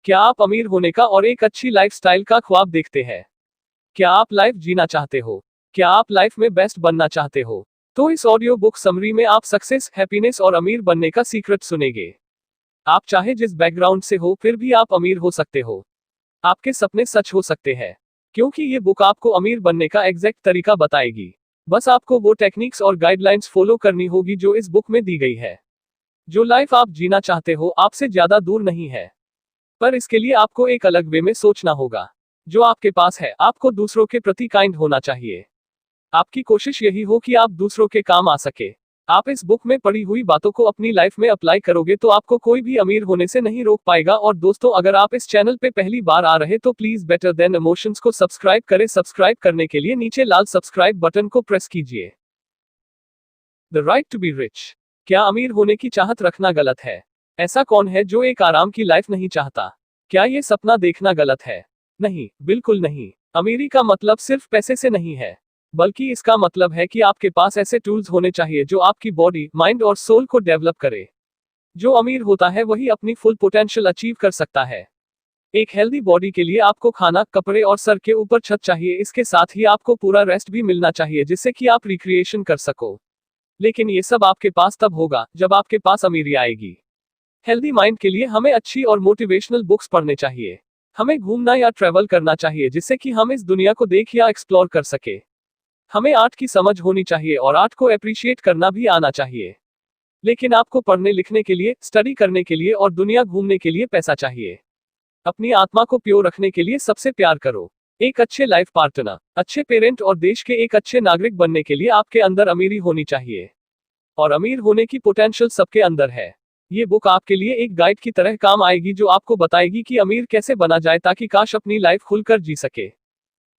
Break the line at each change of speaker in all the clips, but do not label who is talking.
क्या आप अमीर होने का और एक अच्छी लाइफस्टाइल का ख्वाब देखते हैं? क्या आप लाइफ जीना चाहते हो? क्या आप लाइफ में बेस्ट बनना चाहते हो? तो इस ऑडियो बुक समरी में आप सक्सेस, हैप्पीनेस और अमीर बनने का सीक्रेट सुनेंगे। आप चाहे जिस बैकग्राउंड से हो फिर भी आप अमीर हो सकते हो। आपके सपने सच हो सकते हैं। क्योंकि ये बुक आपको अमीर बनने का एग्जैक्ट तरीका बताएगी। बस आपको वो टेक्निक्स और गाइडलाइंस फॉलो करनी होगी जो इस बुक में दी गई है। जो लाइफ आप जीना चाहते हो आपसे ज्यादा दूर नहीं है। पर इसके लिए आपको एक अलग वे में सोचना होगा। जो आपके पास है, आपको दूसरों के प्रति काइंड होना चाहिए। आपकी कोशिश यही हो कि आप दूसरों के काम आ सके। आप इस बुक में पढ़ी हुई बातों को अपनी लाइफ में अप्लाई करोगे तो आपको कोई भी अमीर होने से नहीं रोक पाएगा। और दोस्तों, अगर आप इस चैनल पे पहली बार आ रहे तो प्लीज बेटर देन इमोशंस को सब्सक्राइब करें। सब्सक्राइब करने के लिए नीचे लाल सब्सक्राइब बटन को प्रेस कीजिए। The right to be rich. क्या अमीर होने की चाहत रखना गलत है? ऐसा कौन है जो एक आराम की लाइफ नहीं चाहता? क्या ये सपना देखना गलत है? नहीं, बिल्कुल नहीं। अमीरी का मतलब सिर्फ पैसे से नहीं है, बल्कि इसका मतलब है कि आपके पास ऐसे टूल्स होने चाहिए जो आपकी बॉडी, माइंड और सोल को डेवलप करे। जो अमीर होता है वही अपनी फुल पोटेंशियल अचीव कर सकता है। एक हेल्दी बॉडी के लिए आपको खाना, कपड़े और सर के ऊपर छत चाहिए। इसके साथ ही आपको पूरा रेस्ट भी मिलना चाहिए जिससे कि आप रिक्रिएशन कर सको। लेकिन ये सब आपके पास तब होगा जब आपके पास अमीरी आएगी। हेल्दी माइंड के लिए हमें अच्छी और मोटिवेशनल बुक्स पढ़ने चाहिए। हमें घूमना या ट्रैवल करना चाहिए जिससे कि हम इस दुनिया को देख या एक्सप्लोर कर सके। हमें आर्ट की समझ होनी चाहिए और आर्ट को अप्रिशिएट करना भी आना चाहिए। लेकिन आपको पढ़ने लिखने के लिए, स्टडी करने के लिए और दुनिया घूमने के लिए पैसा चाहिए। अपनी आत्मा को प्योर रखने के लिए सबसे प्यार करो। एक अच्छे लाइफ पार्टनर, अच्छे पेरेंट और देश के एक अच्छे नागरिक बनने के लिए आपके अंदर अमीरी होनी चाहिए। और अमीर होने की पोटेंशियल सबके अंदर है। ये बुक आपके लिए एक गाइड की तरह काम आएगी जो आपको बताएगी कि अमीर कैसे बना जाए ताकि काश अपनी लाइफ खुलकर जी सके।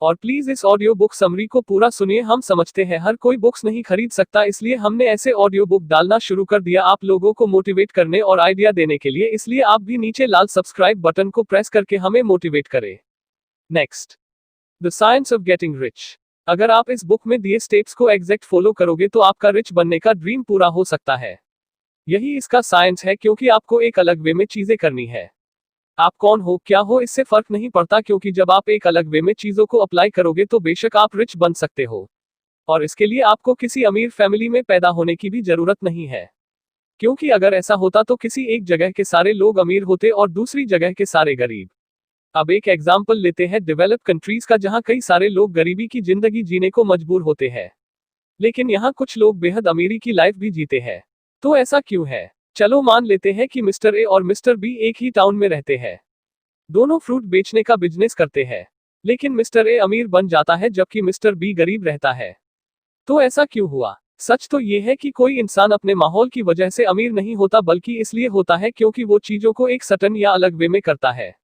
और प्लीज इस ऑडियो बुक समरी को पूरा सुनिए। हम समझते हैं हर कोई बुक्स नहीं खरीद सकता, इसलिए हमने ऐसे ऑडियो बुक डालना शुरू कर दिया आप लोगों को मोटिवेट करने और आइडिया देने के लिए। इसलिए आप भी नीचे लाल सब्सक्राइब बटन को प्रेस करके हमें मोटिवेट करें। Next, the science of getting rich. अगर आप इस बुक में दिए स्टेप्स को एग्जैक्ट फॉलो करोगे तो आपका रिच बनने का ड्रीम पूरा हो सकता है। यही इसका साइंस है, क्योंकि आपको एक अलग वे में चीजें करनी है। आप कौन हो, क्या हो, इससे फर्क नहीं पड़ता, क्योंकि जब आप एक अलग वे में चीजों को अप्लाई करोगे तो बेशक आप रिच बन सकते हो। और इसके लिए आपको किसी अमीर फैमिली में पैदा होने की भी जरूरत नहीं है। क्योंकि अगर ऐसा होता तो किसी एक जगह के सारे लोग अमीर होते और दूसरी जगह के सारे गरीब। अब एक एग्जाम्पल लेते हैं डेवलप कंट्रीज का, जहां कई सारे लोग गरीबी की जिंदगी जीने को मजबूर होते हैं। लेकिन यहाँ कुछ लोग बेहद अमीरी की लाइफ भी जीते हैं। तो ऐसा क्यों है? चलो मान लेते हैं कि मिस्टर ए और मिस्टर बी एक ही टाउन में रहते हैं। दोनों फ्रूट बेचने का बिजनेस करते हैं। लेकिन मिस्टर ए अमीर बन जाता है जबकि मिस्टर बी गरीब रहता है। तो ऐसा क्यों हुआ? सच तो ये है कि कोई इंसान अपने माहौल की वजह से अमीर नहीं होता, बल्कि इसलिए होता है क्योंकि वो चीजों को एक सटन या अलग वे में करता है।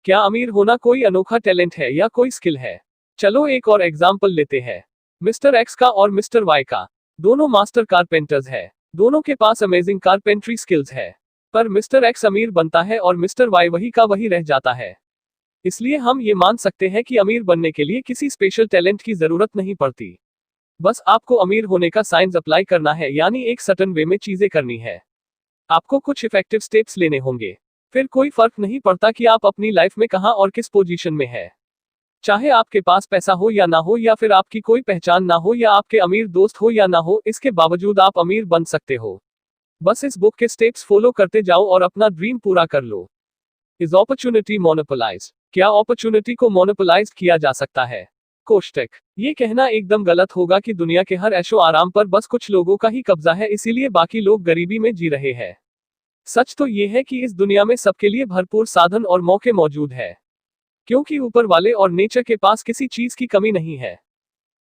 क्या अमीर होना कोई अनोखा टैलेंट है या कोई स्किल है? चलो एक और एग्जाम्पल लेते हैं, मिस्टर एक्स का और मिस्टर वाई का। दोनों मास्टर कारपेंटर्स है। दोनों के पास अमेजिंग कारपेंट्री स्किल्स है। पर मिस्टर एक्स अमीर बनता है और मिस्टर वाई वही का वही रह जाता है। इसलिए हम ये मान सकते हैं कि अमीर बनने के लिए किसी स्पेशल टैलेंट की जरूरत नहीं पड़ती। बस आपको अमीर होने का साइंस अप्लाई करना है, यानी एक सर्टेन वे में चीजें करनी है। आपको कुछ इफेक्टिव स्टेप्स लेने होंगे। फिर कोई फर्क नहीं पड़ता कि आप अपनी लाइफ में कहां और किस पोजीशन में है। चाहे आपके पास पैसा हो या ना हो, या फिर आपकी कोई पहचान ना हो, या आपके अमीर दोस्त हो या ना हो, इसके बावजूद आप अमीर बन सकते हो। बस इस बुक के स्टेप्स फॉलो करते जाओ और अपना ड्रीम पूरा कर लो। Is opportunity monopolized? क्या अपॉर्चुनिटी को मोनोपोलाइज किया जा सकता है? कोष्टक, ये कहना एकदम गलत होगा कि दुनिया के हर ऐशो आराम पर बस कुछ लोगों का ही कब्जा है, इसीलिए बाकी लोग गरीबी में जी रहे हैं। सच तो ये है कि इस दुनिया में सबके लिए भरपूर साधन और मौके मौजूद है, क्योंकि ऊपर वाले और नेचर के पास किसी चीज की कमी नहीं है।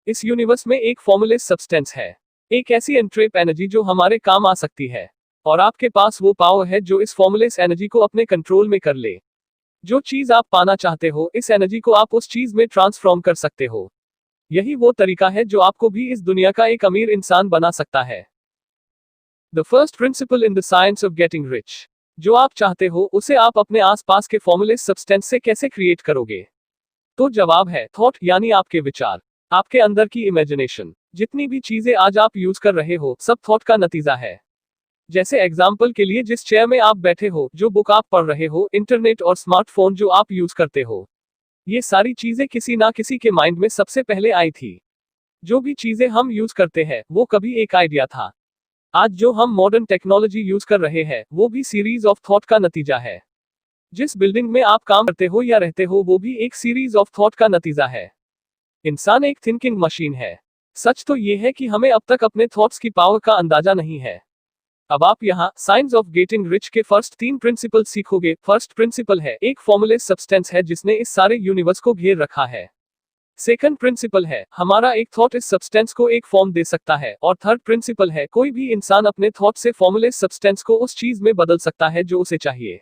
इस यूनिवर्स में एक फॉर्मूलेस सब्सटेंस है, एक ऐसी एंट्रेप एनर्जी जो हमारे काम आ सकती है। और आपके पास वो पावर है जो इस फॉर्मूलेस एनर्जी को अपने कंट्रोल में कर ले। जो चीज आप पाना चाहते हो, इस एनर्जी को आप उस चीज में ट्रांसफॉर्म कर सकते हो। यही वो तरीका है जो आपको भी इस दुनिया का एक अमीर इंसान बना सकता है। The first principle in the science of getting rich. जो आप चाहते हो उसे आप अपने आसपास के फॉर्मूलेस सब्सटेंस से कैसे क्रिएट करोगे? तो जवाब है थॉट, यानी आपके विचार, आपके अंदर की इमेजिनेशन। जितनी भी चीजें आज आप यूज कर रहे हो, सब थॉट का नतीजा है। जैसे एग्जाम्पल के लिए जिस चेयर में आप बैठे हो, जो बुक आप पढ़ रहे हो, इंटरनेट और स्मार्टफोन जो आप यूज करते हो, ये सारी चीजें किसी ना किसी के माइंड में सबसे पहले आई थी। जो भी चीजें हम यूज करते हैं वो कभी एक आइडिया था। आज जो हम मॉडर्न टेक्नोलॉजी यूज कर रहे हैं वो भी सीरीज ऑफ थॉट का नतीजा है। जिस बिल्डिंग में आप काम करते हो या रहते हो वो भी एक सीरीज ऑफ थॉट का नतीजा है। इंसान एक थिंकिंग मशीन है। सच तो ये है कि हमें अब तक अपने थॉट्स की पावर का अंदाजा नहीं है। अब आप यहाँ साइंस ऑफ गेटिंग रिच के फर्स्ट 3 प्रिंसिपल सीखोगे। फर्स्ट प्रिंसिपल है, एक फॉर्मूलेस सब्सटेंस है जिसने इस सारे यूनिवर्स को घेर रखा है। सेकंड प्रिंसिपल है, हमारा एक थॉट इस सब्सटेंस को एक फॉर्म दे सकता है। और थर्ड प्रिंसिपल है, कोई भी इंसान अपने थॉट से फॉर्मूलेस सब्सटेंस को उस चीज में बदल सकता है जो उसे चाहिए।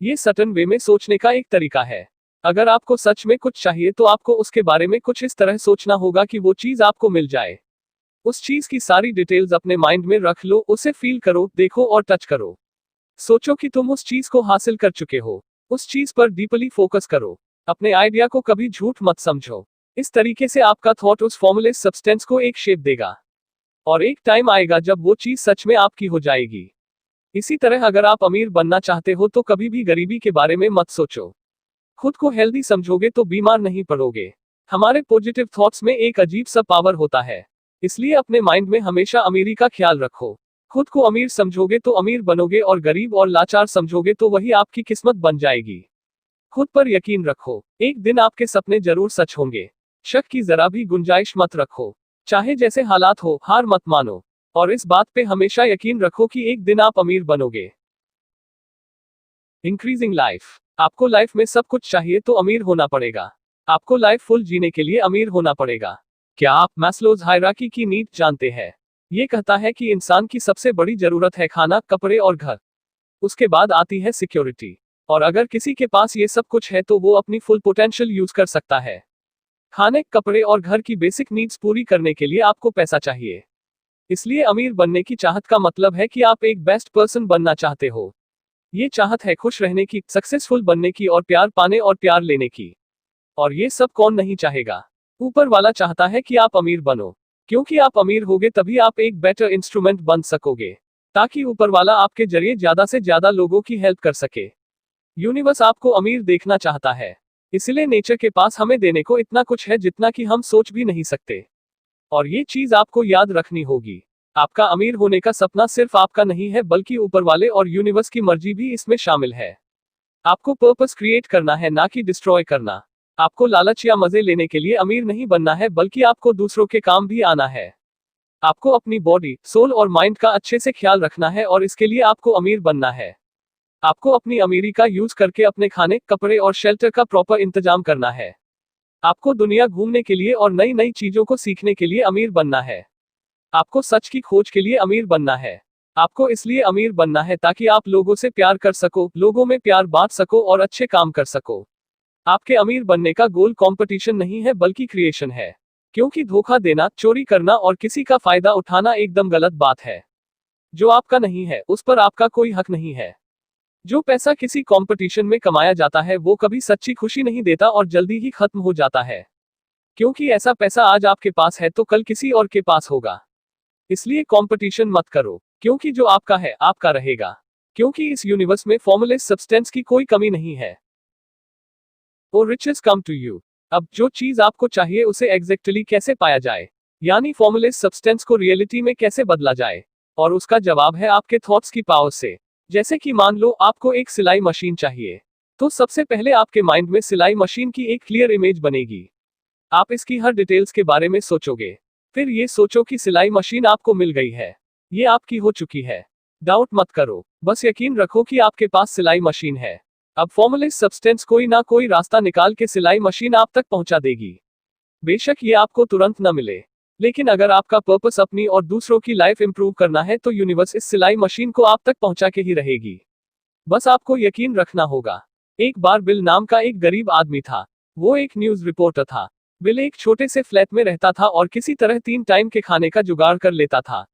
ये सर्टेन वे में सोचने का एक तरीका है। अगर आपको सच में कुछ चाहिए तो आपको उसके बारे में कुछ इस तरह सोचना होगा कि वो चीज आपको मिल जाए। उस चीज की सारी डिटेल्स अपने माइंड में रख लो, उसे फील करो, देखो और टच करो। सोचो कि तुम उस चीज को हासिल कर चुके हो। उस चीज पर डीपली फोकस करो। अपने आइडिया को कभी झूठ मत समझो। इस तरीके से आपका थॉट उस फॉर्मूलेस सब्सटेंस को एक शेप देगा और एक टाइम आएगा जब वो चीज सच में आपकी हो जाएगी। इसी तरह अगर आप अमीर बनना चाहते हो तो कभी भी गरीबी के बारे में मत सोचो। खुद को हेल्दी समझोगे तो बीमार नहीं पड़ोगे। हमारे पॉजिटिव थॉट्स में एक अजीब सा पावर होता है। इसलिए अपने माइंड में हमेशा अमीरी का ख्याल रखो। खुद को अमीर समझोगे तो अमीर बनोगे और गरीब और लाचार समझोगे तो वही आपकी किस्मत बन जाएगी। खुद पर यकीन रखो, एक दिन आपके सपने जरूर सच होंगे। शक की जरा भी गुंजाइश मत रखो। चाहे जैसे हालात हो, हार मत मानो और इस बात पे हमेशा यकीन रखो कि एक दिन आप अमीर बनोगे। Increasing life. आपको लाइफ में सब कुछ चाहिए तो अमीर होना पड़ेगा। आपको लाइफ फुल जीने के लिए अमीर होना पड़ेगा। क्या आप मैस्लोज हायरार्की की नीड जानते हैं? ये कहता है कि इंसान की सबसे बड़ी जरूरत है खाना, कपड़े और घर। उसके बाद आती है सिक्योरिटी। और अगर किसी के पास ये सब कुछ है तो वो अपनी फुल पोटेंशियल यूज कर सकता है। खाने, कपड़े और घर की बेसिक नीड्स पूरी करने के लिए आपको पैसा चाहिए। इसलिए अमीर बनने की चाहत का मतलब है कि आप एक बेस्ट पर्सन बनना चाहते हो। ये चाहत है खुश रहने की, सक्सेसफुल बनने की और प्यार पाने और प्यार लेने की। और ये सब कौन नहीं चाहेगा? ऊपर वाला चाहता है कि आप अमीर बनो, क्योंकि आप अमीर होगे तभी आप एक बेटर इंस्ट्रूमेंट बन सकोगे, ताकि ऊपर वाला आपके जरिए ज्यादा से ज्यादा लोगों की हेल्प कर सके। यूनिवर्स आपको अमीर देखना चाहता है। इसलिए नेचर के पास हमें देने को इतना कुछ है जितना कि हम सोच भी नहीं सकते। और ये चीज आपको याद रखनी होगी, आपका अमीर होने का सपना सिर्फ आपका नहीं है बल्कि ऊपर वाले और यूनिवर्स की मर्जी भी इसमें शामिल है। आपको पर्पस क्रिएट करना है, ना कि डिस्ट्रॉय करना। आपको लालच या मजे लेने के लिए अमीर नहीं बनना है बल्कि आपको दूसरों के काम भी आना है। आपको अपनी बॉडी, सोल और माइंड का अच्छे से ख्याल रखना है और इसके लिए आपको अमीर बनना है। आपको अपनी अमीरी का यूज करके अपने खाने, कपड़े और शेल्टर का प्रॉपर इंतजाम करना है। आपको दुनिया घूमने के लिए और नई नई चीजों को सीखने के लिए अमीर बनना है। आपको सच की खोज के लिए अमीर बनना है। आपको इसलिए अमीर बनना है ताकि आप लोगों से प्यार कर सको, लोगों में प्यार बांट सको और अच्छे काम कर सको। आपके अमीर बनने का गोल कंपटीशन नहीं है बल्कि क्रिएशन है। क्योंकि धोखा देना, चोरी करना और किसी का फायदा उठाना एकदम गलत बात है। जो आपका नहीं है उस पर आपका कोई हक नहीं है। जो पैसा किसी कंपटीशन में कमाया जाता है वो कभी सच्ची खुशी नहीं देता और जल्दी ही खत्म हो जाता है। क्योंकि ऐसा पैसा आज आपके पास है तो कल किसी और के पास होगा। इसलिए कंपटीशन मत करो, क्योंकि जो आपका है आपका रहेगा। क्योंकि इस यूनिवर्स में फॉर्मूलेस सब्सटेंस की कोई कमी नहीं है। ओ रिचेस कम टू यू। अब जो चीज आपको चाहिए उसे एग्जैक्टली कैसे पाया जाए, यानी फॉर्मूलेस सब्सटेंस को रियलिटी में कैसे बदला जाए? और उसका जवाब है आपके थॉट्स की पावर से। जैसे कि मान लो आपको एक सिलाई मशीन चाहिए, तो सबसे पहले आपके माइंड में सिलाई मशीन की एक क्लियर इमेज बनेगी। आप इसकी हर डिटेल्स के बारे में सोचोगे। फिर ये सोचो कि सिलाई मशीन आपको मिल गई है, ये आपकी हो चुकी है। डाउट मत करो, बस यकीन रखो कि आपके पास सिलाई मशीन है। अब फॉर्मूलेस सब्सटेंस कोई ना कोई रास्ता निकाल के सिलाई मशीन आप तक पहुंचा देगी। बेशक ये आपको तुरंत न मिले, लेकिन अगर आपका पर्पस अपनी और दूसरों की लाइफ इंप्रूव करना है तो यूनिवर्स इस सिलाई मशीन को आप तक पहुंचा के ही रहेगी। बस आपको यकीन रखना होगा। एक बार बिल नाम का एक गरीब आदमी था। वो एक न्यूज रिपोर्टर था। बिल एक छोटे से फ्लैट में रहता था और किसी तरह 3 टाइम के खाने का जुगाड़ कर लेता था।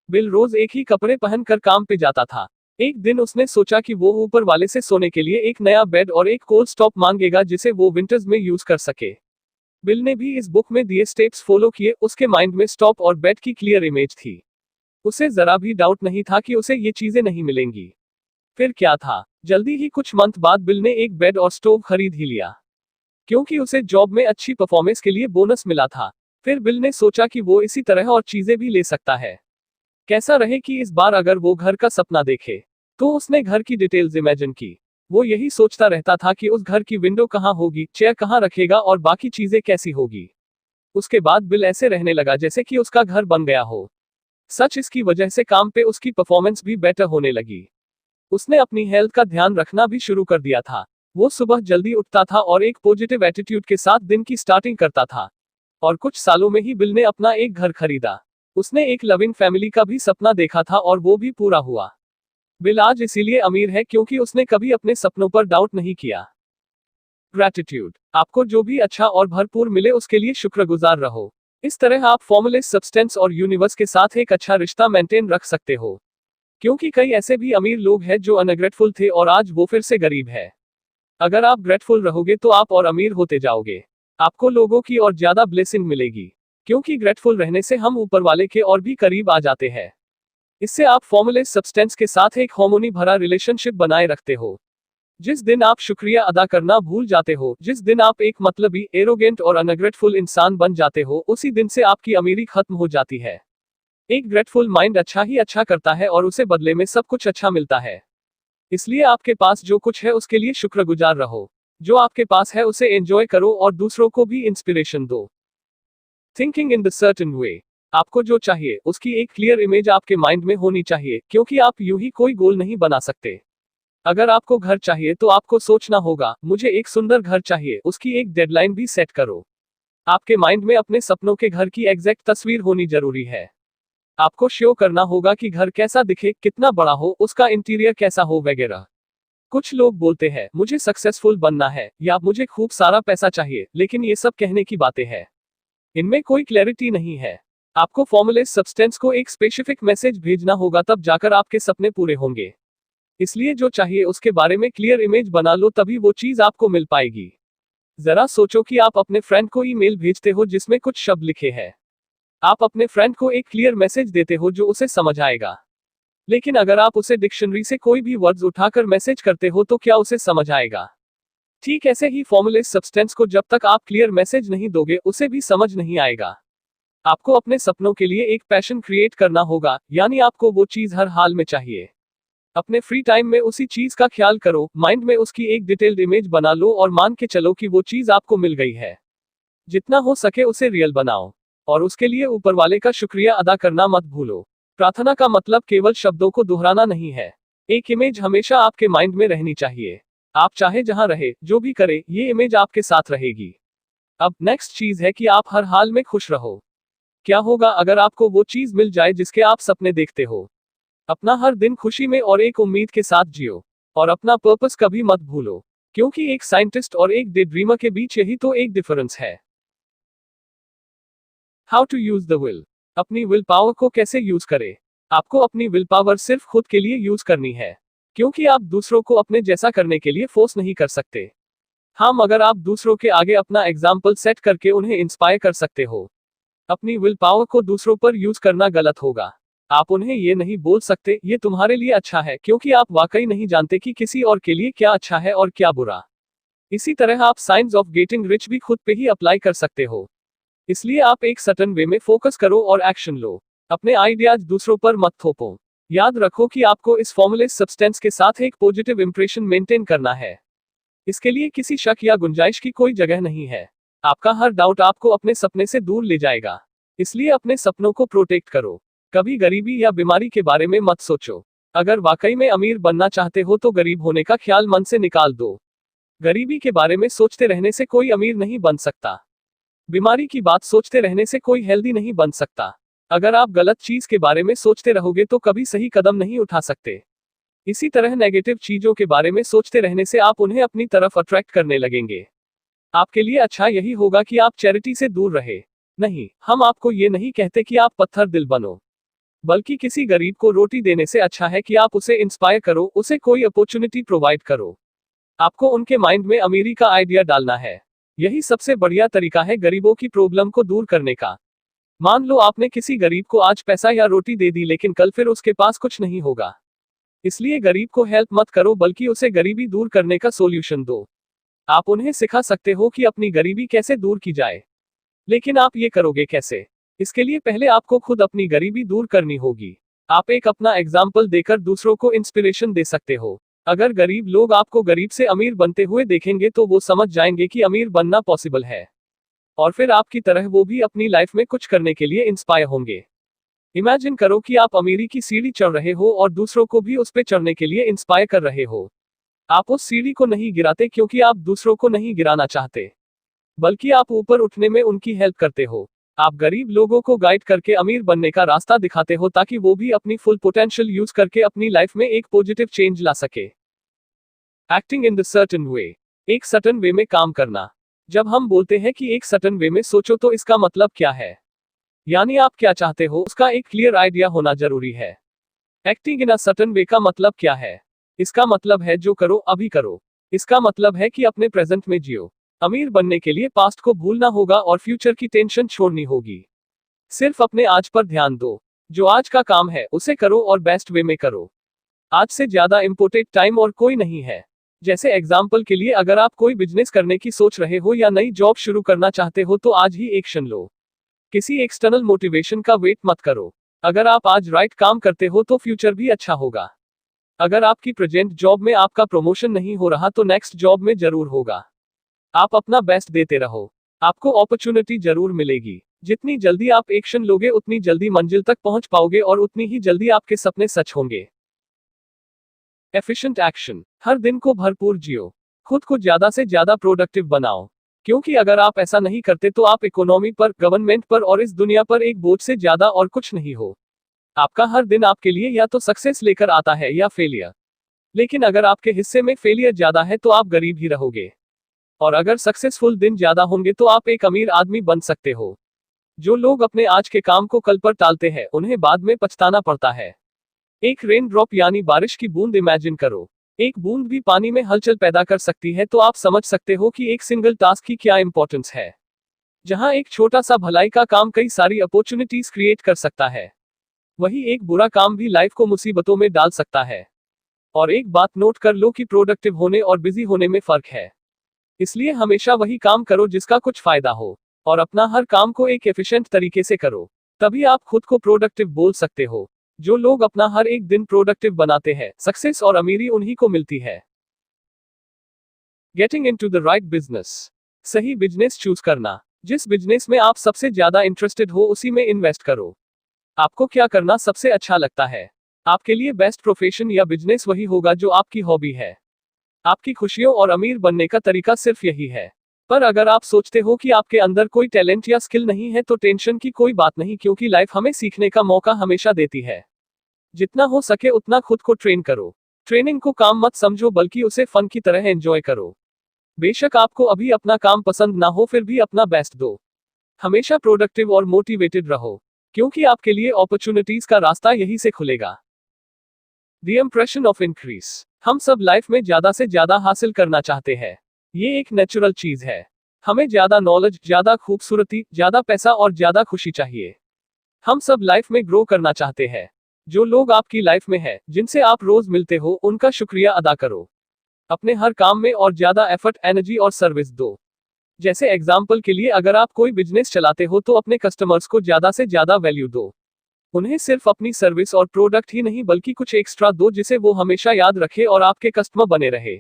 बिल रोज एक ही कपड़े पहनकर काम पे जाता था। एक दिन उसने सोचा कि वो ऊपर वाले से सोने के लिए एक नया बेड और एक कोल्ड स्टॉप मांगेगा जिसे वो विंटर्स में यूज कर सके। बिल ने भी इस बुक में दिए स्टेप्स फॉलो किए। उसके माइंड में स्टॉप और बेड की क्लियर इमेज थी। उसे जरा भी डाउट नहीं था कि उसे ये चीजें नहीं मिलेंगी। फिर क्या था, जल्दी ही कुछ मंथ बाद बिल ने एक बेड और स्टोव खरीद ही लिया, क्योंकि उसे जॉब में अच्छी परफॉर्मेंस के लिए बोनस मिला था। फिर बिल ने सोचा कि वो इसी तरह और चीजें भी ले सकता है। कैसा रहे कि इस बार अगर वो घर का सपना देखे। तो उसने घर की डिटेल्स इमेजिन की। वो यही सोचता रहता था कि उस घर की विंडो कहाँ होगी, चेयर कहाँ रखेगा और बाकी चीजें कैसी होगी। उसके बाद बिल ऐसे रहने लगा जैसे कि उसका घर बन गया हो। सच इसकी वजह से काम पे उसकी परफॉर्मेंस भी बेटर होने लगी। उसने अपनी हेल्थ का ध्यान रखना भी शुरू कर दिया था। वो सुबह जल्दी उठता था और एक पॉजिटिव एटीट्यूड के साथ दिन की स्टार्टिंग करता था। और कुछ सालों में ही बिल ने अपना एक घर खरीदा। उसने एक लविंग फैमिली का भी सपना देखा था और वो भी पूरा हुआ। बिल आज इसीलिए अमीर है क्योंकि उसने कभी अपने सपनों पर डाउट नहीं किया। ग्रैटिट्यूड। आपको जो भी अच्छा और भरपूर मिले उसके लिए शुक्रगुजार रहो। इस तरह आप फॉर्मूलेस सब्सटेंस और यूनिवर्स के साथ एक अच्छा रिश्ता मेंटेन रख सकते हो। क्योंकि कई ऐसे भी अमीर लोग हैं जो अनग्रेटफुल थे और आज वो फिर से गरीब है। अगर आप ग्रेटफुल रहोगे तो आप और अमीर होते जाओगे। आपको लोगों की और ज्यादा ब्लेसिंग मिलेगी। क्योंकि ग्रेटफुल रहने से हम ऊपर वाले के और भी करीब आ जाते हैं। इससे आप फॉर्मूलेस सब्सटेंस के साथ एक हार्मोनी भरा रिलेशनशिप बनाए रखते हो। जिस दिन आप शुक्रिया अदा करना भूल जाते हो, जिस दिन आप एक मतलबी, एरोगेंट और अनग्रेटफुल इंसान बन जाते हो, उसी दिन से आपकी अमीरी खत्म हो जाती है। एक ग्रेटफुल माइंड अच्छा ही अच्छा करता है और उसे बदले में सब कुछ अच्छा मिलता है। इसलिए आपके पास जो कुछ है उसके लिए शुक्रगुजार रहो। जो आपके पास है उसे एंजॉय करो और दूसरों को भी इंस्पिरेशन दो। Thinking in the certain way. आपको जो चाहिए उसकी एक क्लियर इमेज आपके माइंड में होनी चाहिए, क्योंकि आप यूं ही कोई गोल नहीं बना सकते। अगर आपको घर चाहिए तो आपको सोचना होगा, मुझे एक सुंदर घर चाहिए, उसकी एक डेडलाइन भी सेट करो। आपके माइंड में अपने सपनों के घर की एग्जैक्ट तस्वीर होनी जरूरी है। आपको शो करना होगा कि घर कैसा दिखे, कितना बड़ा हो, उसका इंटीरियर कैसा हो वगैरह। कुछ लोग बोलते हैं मुझे सक्सेसफुल बनना है या मुझे खूब सारा पैसा चाहिए, लेकिन ये सब कहने की बातें हैं। इनमें कोई क्लैरिटी नहीं है। आपको फॉर्मूलेस सब्सटेंस को एक स्पेसिफिक मैसेज भेजना होगा, तब जाकर आपके सपने पूरे होंगे। इसलिए जो चाहिए उसके बारे में क्लियर इमेज बना लो, तभी वो चीज आपको मिल पाएगी। जरा सोचो कि आप अपने फ्रेंड को ईमेल भेजते हो जिसमें कुछ शब्द लिखे हैं। आप अपने फ्रेंड को एक क्लियर मैसेज देते हो जो उसे समझ आएगा। लेकिन अगर आप उसे डिक्शनरी से कोई भी वर्ड्स उठाकर मैसेज करते हो तो क्या उसे समझ आएगा? ठीक ऐसे ही फॉर्मूलेस सब्सटेंस को जब तक आप क्लियर मैसेज नहीं दोगे उसे भी समझ नहीं आएगा। आपको अपने सपनों के लिए एक पैशन क्रिएट करना होगा, यानी आपको वो चीज हर हाल में चाहिए। अपने फ्री टाइम में उसी चीज का ख्याल करो, माइंड में उसकी एक डिटेल्ड इमेज बना लो और मान के चलो कि वो चीज आपको मिल गई है। जितना हो सके उसे रियल बनाओ और उसके लिए ऊपर वाले का शुक्रिया अदा करना मत भूलो। प्रार्थना का मतलब केवल शब्दों को दोहराना नहीं है। एक इमेज हमेशा आपके माइंड में रहनी चाहिए। आप चाहे जहां रहे, जो भी करे, ये इमेज आपके साथ रहेगी। अब नेक्स्ट चीज है कि आप हर हाल में खुश रहो। क्या होगा अगर आपको वो चीज मिल जाए जिसके आप सपने देखते हो? अपना हर दिन खुशी में और एक उम्मीद के साथ जियो। और अपना पर्पस कभी मत भूलो, क्योंकि एक साइंटिस्ट और एक डे ड्रीमर के बीच यही तो एक डिफरेंस है। How to use the will. अपनी विल पावर को कैसे यूज करें? आपको अपनी विल पावर सिर्फ खुद के लिए यूज करनी है, क्योंकि आप दूसरों को अपने जैसा करने के लिए फोर्स नहीं कर सकते। हाँ, मगर आप दूसरों के आगे अपना एग्जाम्पल सेट करके उन्हें इंस्पायर कर सकते हो। अपनी विल पावर को दूसरों पर यूज करना गलत होगा। आप उन्हें ये नहीं बोल सकते ये तुम्हारे लिए अच्छा है, क्योंकि आप वाकई नहीं जानते कि किसी और के लिए क्या अच्छा है और क्या बुरा। इसी तरह आप साइंस ऑफ गेटिंग रिच भी खुद पे ही अप्लाई कर सकते हो। इसलिए आप एक सर्टेन वे में फोकस करो और एक्शन लो। अपने आइडियाज दूसरों पर मत थोपो। याद रखो कि आपको इस फॉर्मूलेस सब्सटेंस के साथ एक पॉजिटिव इंप्रेशन मेंटेन करना है। इसके लिए किसी शक या गुंजाइश की कोई जगह नहीं है। आपका हर डाउट आपको अपने सपने से दूर ले जाएगा। इसलिए अपने सपनों को प्रोटेक्ट करो। कभी गरीबी या बीमारी के बारे में मत सोचो। अगर वाकई में अमीर बनना चाहते हो तो गरीब होने का ख्याल मन से निकाल दो। गरीबी के बारे में सोचते रहने से कोई अमीर नहीं बन सकता। बीमारी की बात सोचते रहने से कोई हेल्दी नहीं बन सकता। अगर आप गलत चीज के बारे में सोचते रहोगे तो कभी सही कदम नहीं उठा सकते। इसी तरह नेगेटिव चीजों के बारे में सोचते रहने से आप उन्हें अपनी तरफ अट्रैक्ट करने लगेंगे। आपके लिए अच्छा यही होगा कि आप चैरिटी से दूर रहे। नहीं, हम आपको ये नहीं कहते कि आप पत्थर दिल बनो, बल्कि किसी गरीब को रोटी देने से अच्छा है कि आप उसे इंस्पायर करो, उसे कोई अपॉर्चुनिटी प्रोवाइड करो। आपको उनके माइंड में अमीरी का आइडिया डालना है। यही सबसे बढ़िया तरीका है गरीबों की प्रॉब्लम को दूर करने का। मान लो आपने किसी गरीब को आज पैसा या रोटी दे दी, लेकिन कल फिर उसके पास कुछ नहीं होगा। इसलिए गरीब को हेल्प मत करो, बल्कि उसे गरीबी दूर करने का सोल्यूशन दो। आप उन्हें सिखा सकते हो कि अपनी गरीबी कैसे दूर की जाए। लेकिन आप ये करोगे कैसे? इसके लिए पहले आपको खुद अपनी गरीबी दूर करनी होगी। आप एक अपना एग्जाम्पल देकर दूसरों को इंस्पिरेशन दे सकते हो। अगर गरीब लोग आपको गरीब से अमीर बनते हुए देखेंगे तो वो समझ जाएंगे कि अमीर बनना पॉसिबल है, और फिर आपकी तरह वो भी अपनी लाइफ में कुछ करने के लिए इंस्पायर होंगे। इमेजिन करो कि आप अमीरी की सीढ़ी चढ़ रहे हो और दूसरों को भी उस पे चढ़ने के लिए इंस्पायर कर रहे हो। आप उस सीढ़ी को नहीं गिराते क्योंकि आप दूसरों को नहीं गिराना चाहते, बल्कि आप ऊपर उठने में उनकी हेल्प करते हो। आप गरीब लोगों को गाइड करके अमीर बनने का रास्ता दिखाते हो, ताकि वो भी अपनी फुल पोटेंशियल यूज करके अपनी लाइफ में एक पॉजिटिव चेंज ला सके। Acting in the certain way, एक सर्टेन वे में काम करना। जब हम बोलते हैं कि एक सर्टेन वे में सोचो, तो इसका मतलब क्या है? यानी आप क्या चाहते हो उसका एक क्लियर आइडिया होना जरूरी है। Acting in a certain way का मतलब क्या है? इसका मतलब है जो करो अभी करो। इसका मतलब है कि अपने प्रेजेंट में जियो। अमीर बनने के लिए पास्ट को भूलना होगा और फ्यूचर की टेंशन छोड़नी होगी। सिर्फ अपने आज पर ध्यान दो। जो आज का काम है उसे करो और बेस्ट वे में करो। आज से ज्यादा इम्पोर्टेंट टाइम और कोई नहीं है। जैसे एग्जाम्पल के लिए, अगर आप कोई बिजनेस करने की सोच रहे हो या नई जॉब शुरू करना चाहते हो तो आज ही एक्शन लो। किसी एक्सटर्नल मोटिवेशन का वेट मत करो। अगर आप आज राइट काम करते हो तो फ्यूचर भी अच्छा होगा। अगर आपकी प्रेजेंट जॉब में आपका प्रमोशन नहीं हो रहा तो नेक्स्ट जॉब में जरूर होगा। आप अपना बेस्ट देते रहो, आपको अपॉर्चुनिटी जरूर मिलेगी। जितनी जल्दी आप एक्शन लोगे उतनी जल्दी मंजिल तक पहुंच पाओगे और उतनी ही जल्दी आपके सपने सच होंगे। एफिशिएंट एक्शन, हर दिन को भरपूर जियो। खुद को ज्यादा से ज्यादा प्रोडक्टिव बनाओ, क्योंकि अगर आप ऐसा नहीं करते तो आप इकोनॉमी पर, गवर्नमेंट पर और इस दुनिया पर एक बोझ से ज्यादा और कुछ नहीं हो। आपका हर दिन आपके लिए या तो सक्सेस लेकर आता है या फेलियर। लेकिन अगर आपके हिस्से में फेलियर ज्यादा है तो आप गरीब ही रहोगे, और अगर सक्सेसफुल दिन ज्यादा होंगे तो आप एक अमीर आदमी बन सकते हो। जो लोग अपने आज के काम को कल पर टालते हैं उन्हें बाद में पछताना पड़ता है। एक रेन ड्रॉप यानी बारिश की बूंद इमेजिन करो। एक बूंद भी पानी में हलचल पैदा कर सकती है, तो आप समझ सकते हो कि एक सिंगल टास्क की क्या इंपॉर्टेंस है। जहां एक छोटा सा भलाई का काम कई सारी अपॉर्चुनिटीज क्रिएट कर सकता है, वही एक बुरा काम भी लाइफ को मुसीबतों में डाल सकता है। और एक बात नोट कर लो कि प्रोडक्टिव होने और बिजी होने में फर्क है। इसलिए हमेशा वही काम करो जिसका कुछ फायदा हो, और अपना हर काम को एक एफिशिएंट तरीके से करो। तभी आप खुद को प्रोडक्टिव बोल सकते हो। जो लोग अपना हर एक दिन प्रोडक्टिव बनाते हैं, सक्सेस और अमीरी उन्हीं को मिलती है। Getting into the right business, सही बिजनेस चूज करना। जिस बिजनेस में आप सबसे ज्यादा इंटरेस्टेड हो उसी में इन्वेस्ट करो। आपको क्या करना सबसे अच्छा लगता है? आपके लिए बेस्ट प्रोफेशन या बिजनेस वही होगा जो आपकी हॉबी है। आपकी खुशियों और अमीर बनने का तरीका सिर्फ यही है। पर अगर आप सोचते हो कि आपके अंदर कोई टैलेंट या स्किल नहीं है तो टेंशन की कोई बात नहीं, क्योंकि लाइफ हमें सीखने का मौका हमेशा देती है। जितना हो सके उतना खुद को ट्रेन करो। ट्रेनिंग को काम मत समझो, बल्कि उसे फन की तरह एंजॉय करो। बेशक आपको अभी अपना काम पसंद ना हो, फिर भी अपना बेस्ट दो। हमेशा प्रोडक्टिव और मोटिवेटेड रहो, क्योंकि आपके लिए अपॉर्चुनिटीज का रास्ता यही से खुलेगा। द इम्प्रेशन ऑफ इंक्रीज, हम सब लाइफ में ज्यादा से ज्यादा हासिल करना चाहते हैं। ये एक नेचुरल चीज है। हमें ज्यादा नॉलेज, ज्यादा खूबसूरती, ज्यादा पैसा और ज्यादा खुशी चाहिए। हम सब लाइफ में ग्रो करना चाहते हैं। जो लोग आपकी लाइफ में हैं, जिनसे आप रोज मिलते हो, उनका शुक्रिया अदा करो। अपने हर काम में और ज्यादा एफर्ट, एनर्जी और सर्विस दो। जैसे एग्जाम्पल के लिए, अगर आप कोई बिजनेस चलाते हो तो अपने कस्टमर्स को ज्यादा से ज्यादा वैल्यू दो। उन्हें सिर्फ अपनी सर्विस और प्रोडक्ट ही नहीं, बल्कि कुछ एक्स्ट्रा दो जिसे वो हमेशा याद रखे और आपके कस्टमर बने रहे।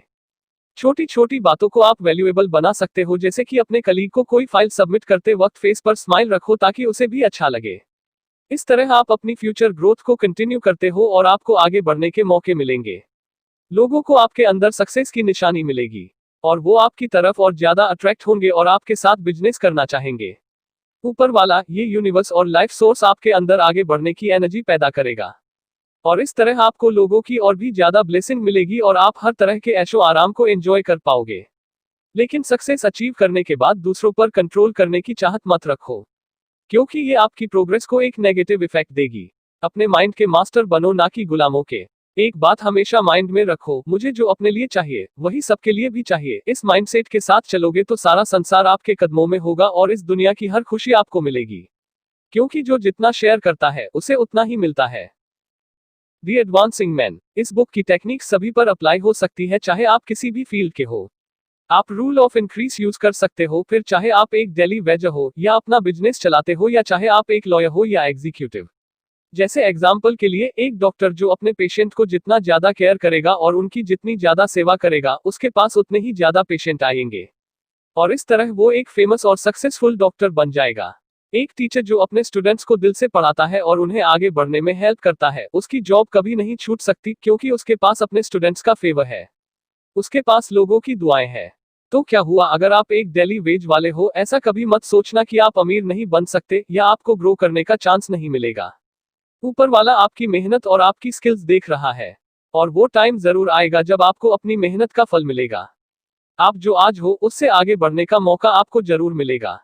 छोटी छोटी बातों को आप वैल्यूएबल बना सकते हो, जैसे कि अपने कलीग को कोई फाइल सबमिट करते वक्त फेस पर स्माइल रखो ताकि उसे भी अच्छा लगे। इस तरह आप अपनी फ्यूचर ग्रोथ को कंटिन्यू करते हो और आपको आगे बढ़ने के मौके मिलेंगे। लोगों को आपके अंदर सक्सेस की निशानी मिलेगी, और वो आपकी तरफ और ज्यादा अट्रैक्ट होंगे और आपके साथ बिजनेस करना चाहेंगे। ऊपर वाला, ये यूनिवर्स और लाइफ सोर्स आपके अंदर आगे बढ़ने की एनर्जी पैदा करेगा, और इस तरह आपको लोगों की और भी ज्यादा ब्लेसिंग मिलेगी और आप हर तरह के ऐशो आराम को एंजॉय कर पाओगे। लेकिन सक्सेस अचीव करने के बाद दूसरों पर कंट्रोल करने की चाहत मत रखो, क्योंकि ये आपकी प्रोग्रेस को एक नेगेटिव इफेक्ट देगी। अपने माइंड के मास्टर बनो, ना कि गुलामों के। एक बात हमेशा माइंड में रखो, मुझे जो अपने लिए चाहिए वही सबके लिए भी चाहिए। इस माइंडसेट के साथ चलोगे तो सारा संसार आपके कदमों में होगा और इस दुनिया की हर खुशी आपको मिलेगी। क्योंकि जो जितना शेयर करता है उसे उतना ही मिलता है। The advancing man. इस बुक की टेक्निक सभी पर अप्लाई हो सकती है, चाहे आप किसी भी फील्ड के हो। आप रूल ऑफ इंक्रीज यूज कर सकते हो, फिर चाहे आप एक डेली वेजर हो या अपना बिजनेस चलाते हो, या चाहे आप एक लॉयर हो या एग्जीक्यूटिव। जैसे एग्जाम्पल के लिए, एक डॉक्टर जो अपने पेशेंट को जितना ज्यादा केयर करेगा और उनकी जितनी ज्यादा सेवा करेगा, उसके पास उतने ही ज्यादा पेशेंट आएंगे और इस तरह वो एक फेमस और सक्सेसफुल डॉक्टर बन जाएगा। एक टीचर जो अपने स्टूडेंट्स को दिल से पढ़ाता है और उन्हें आगे बढ़ने में हेल्प करता है, उसकी जॉब कभी नहीं छूट सकती, क्योंकि उसके पास अपने स्टूडेंट्स का फेवर है, उसके पास लोगों की दुआएं हैं। तो क्या हुआ अगर आप एक डेली वेज वाले हो? ऐसा कभी मत सोचना कि आप अमीर नहीं बन सकते या आपको ग्रो करने का चांस नहीं मिलेगा। ऊपर वाला आपकी मेहनत और आपकी स्किल्स देख रहा है, और वो टाइम जरूर आएगा जब आपको अपनी मेहनत का फल मिलेगा। आप जो आज हो उससे आगे बढ़ने का मौका आपको जरूर मिलेगा,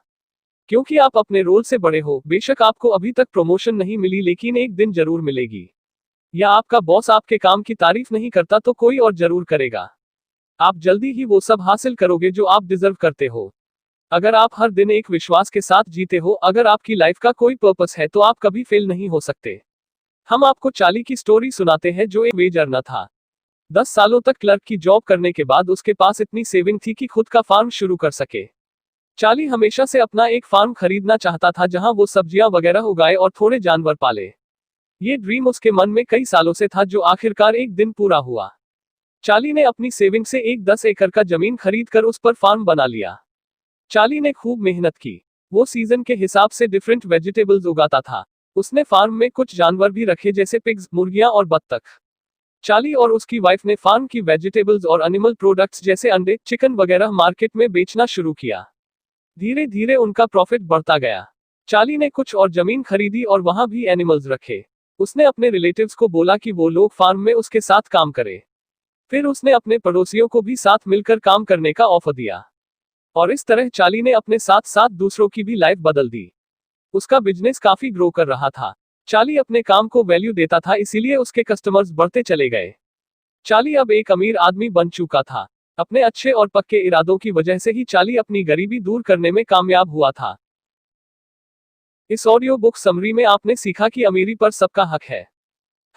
क्योंकि आप अपने रोल से बड़े हो। बेशक आपको अभी तक प्रमोशन नहीं मिली, लेकिन एक दिन जरूर मिलेगी। या आपका बॉस आपके काम की तारीफ नहीं करता तो कोई और जरूर करेगा। आप जल्दी ही वो सब हासिल करोगे जो आप डिजर्व करते हो। अगर आप हर दिन एक विश्वास के साथ जीते हो, अगर आपकी लाइफ का कोई पर्पस है, तो आप कभी फेल नहीं हो सकते। हम आपको चार्ली की स्टोरी सुनाते हैं, जो एक वेज अर्नर था। 10 सालों तक क्लर्क की जॉब करने के बाद उसके पास इतनी सेविंग थी कि खुद का फार्म शुरू कर सके। चार्ली हमेशा से अपना एक फार्म खरीदना चाहता था, जहां वो सब्जियां वगैरह उगाए और थोड़े जानवर पाले। ये ड्रीम उसके मन में कई सालों से था, जो आखिरकार एक दिन पूरा हुआ। चार्ली ने अपनी सेविंग से एक 10 एकड़ का जमीन खरीद कर उस पर फार्म बना लिया। चार्ली ने खूब मेहनत की। वो सीजन के हिसाब से डिफरेंट वेजिटेबल्स उगाता था। उसने फार्म में कुछ जानवर भी रखे, जैसे पिग्स, मुर्गियां और बत्तख। चार्ली और उसकी वाइफ ने फार्म की वेजिटेबल्स और एनिमल प्रोडक्ट्स जैसे अंडे, चिकन वगैरह मार्केट में बेचना शुरू किया। धीरे धीरे उनका प्रॉफिट बढ़ता गया। चार्ली ने कुछ और जमीन खरीदी और वहां भी एनिमल्स रखे। उसने अपने रिलेटिव्स को बोला कि वो लोग फार्म में उसके साथ काम करें। फिर उसने अपने पड़ोसियों को भी साथ मिलकर काम करने का ऑफर दिया, और इस तरह चार्ली ने अपने साथ साथ दूसरों की भी लाइफ बदल दी। उसका बिजनेस काफी ग्रो कर रहा था। चार्ली अपने काम को वैल्यू देता था, इसीलिए उसके कस्टमर्स बढ़ते चले गए। चार्ली अब एक अमीर आदमी बन चुका था। अपने अच्छे और पक्के इरादों की वजह से ही चार्ली अपनी गरीबी दूर करने में कामयाब हुआ था। इस ऑडियो बुक समरी में आपने सीखा कि अमीरी पर सबका हक है।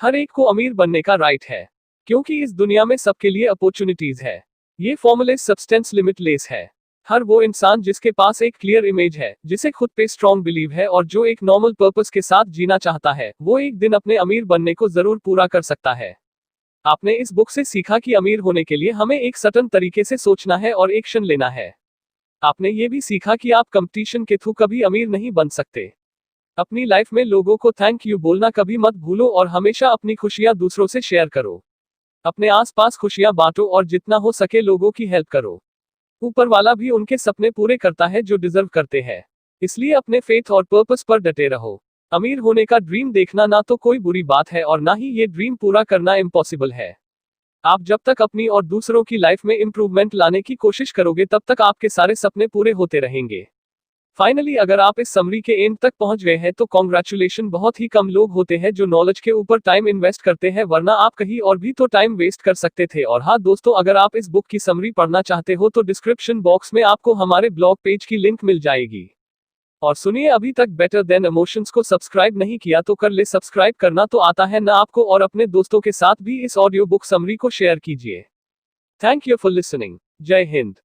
हर एक को अमीर बनने का राइट है, क्योंकि इस दुनिया में सबके लिए अपॉर्चुनिटीज है। ये फॉर्मूलेस सब्सटेंस लिमिटलेस है। हर वो इंसान जिसके पास एक क्लियर इमेज है, जिसे खुद पे स्ट्रॉन्ग बिलीव है और जो एक नॉर्मल पर्पस के साथ जीना चाहता है, वो एक दिन अपने अमीर बनने को जरूर पूरा कर सकता है। आपने इस बुक से सीखा कि अमीर होने के लिए हमें एक सर्टेन तरीके से सोचना है और एक्शन लेना है। आपने ये भी सीखा कि आप कंपटीशन के थ्रू कभी अमीर नहीं बन सकते। अपनी लाइफ में लोगों को थैंक यू बोलना कभी मत भूलो, और हमेशा अपनी खुशियां दूसरों से शेयर करो। अपने आसपास खुशियां बांटो और जितना हो सके लोगों की हेल्प करो। ऊपर वाला भी उनके सपने पूरे करता है जो डिजर्व करते हैं। इसलिए अपने फेथ और पर्पस पर डटे रहो। अमीर होने का ड्रीम देखना ना तो कोई बुरी बात है, और ना ही ये ड्रीम पूरा करना इम्पॉसिबल है। आप जब तक अपनी और दूसरों की लाइफ में इंप्रूवमेंट लाने की कोशिश करोगे, तब तक आपके सारे सपने पूरे होते रहेंगे। फाइनली, अगर आप इस समरी के एंड तक पहुंच गए हैं तो कॉन्ग्रेचुलेशन। बहुत ही कम लोग होते हैं जो नॉलेज के ऊपर टाइम इन्वेस्ट करते हैं, वरना आप कहीं और भी तो टाइम वेस्ट कर सकते थे। और हाँ दोस्तों, अगर आप इस बुक की समरी पढ़ना चाहते हो तो डिस्क्रिप्शन बॉक्स में आपको हमारे ब्लॉग पेज की लिंक मिल जाएगी। और सुनिए, अभी तक बेटर देन इमोशंस को सब्सक्राइब नहीं किया तो कर ले सब्सक्राइब। करना तो आता है ना आपको, और अपने दोस्तों के साथ भी इस ऑडियो बुक समरी को शेयर कीजिए। Thank you for listening. जय हिंद।